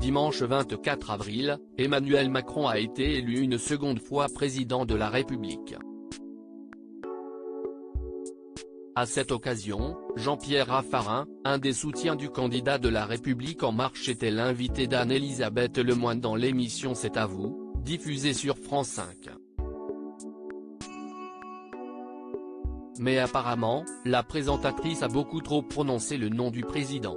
Dimanche 24 avril, Emmanuel Macron a été élu une seconde fois président de la République. À cette occasion, Jean-Pierre Raffarin, un des soutiens du candidat de La République En Marche, était l'invité d'Anne-Elisabeth Lemoine dans l'émission C'est à vous, diffusée sur France 5. Mais apparemment, la présentatrice a beaucoup trop prononcé le nom du président.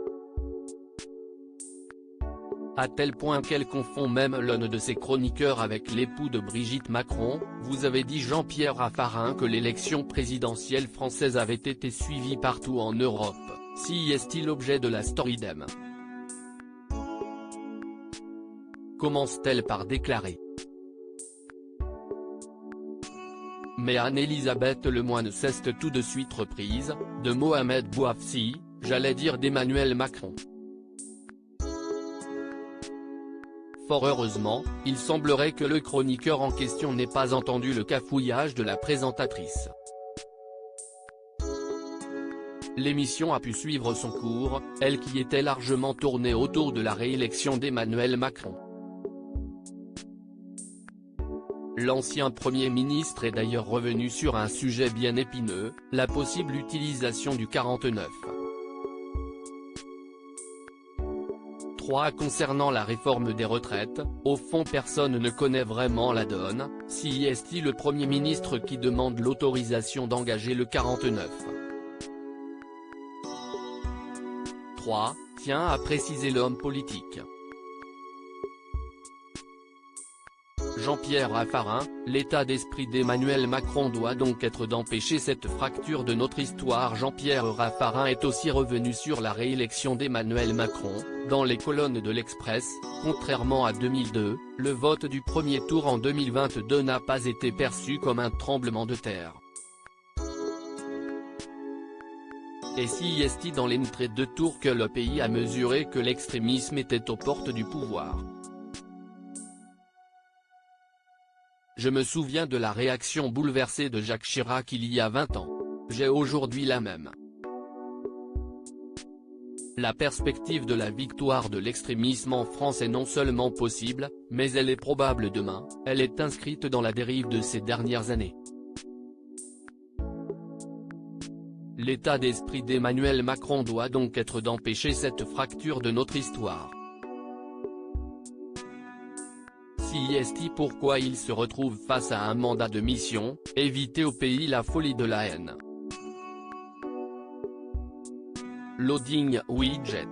À tel point qu'elle confond même l'un de ses chroniqueurs avec l'époux de Brigitte Macron. Vous avez dit Jean-Pierre Raffarin que l'élection présidentielle française avait été suivie partout en Europe, si est-il l'objet de la story d'M. Commence-t-elle par déclarer. Mais Anne-Elisabeth Lemoine cesse tout de suite reprise, de Mohamed Bouafsi, j'allais dire d'Emmanuel Macron. Fort heureusement, il semblerait que le chroniqueur en question n'ait pas entendu le cafouillage de la présentatrice. L'émission a pu suivre son cours, elle qui était largement tournée autour de la réélection d'Emmanuel Macron. L'ancien Premier ministre est d'ailleurs revenu sur un sujet bien épineux, la possible utilisation du 49. 3. Concernant la réforme des retraites, au fond personne ne connaît vraiment la donne, si est-il le Premier ministre qui demande l'autorisation d'engager le 49. 3. Tient à préciser l'homme politique. Jean-Pierre Raffarin, l'état d'esprit d'Emmanuel Macron doit donc être d'empêcher cette fracture de notre histoire. Jean-Pierre Raffarin est aussi revenu sur la réélection d'Emmanuel Macron, dans les colonnes de l'Express. Contrairement à 2002, le vote du premier tour en 2022 n'a pas été perçu comme un tremblement de terre. Et si est-il dans l'entrée de tour que le pays a mesuré que l'extrémisme était aux portes du pouvoir. Je me souviens de la réaction bouleversée de Jacques Chirac il y a 20 ans. J'ai aujourd'hui la même. La perspective de la victoire de l'extrémisme en France est non seulement possible, mais elle est probable demain, elle est inscrite dans la dérive de ces dernières années. L'état d'esprit d'Emmanuel Macron doit donc être d'empêcher cette fracture de notre histoire. Si est pourquoi il se retrouve face à un mandat de mission, éviter au pays la folie de la haine. Loading widget.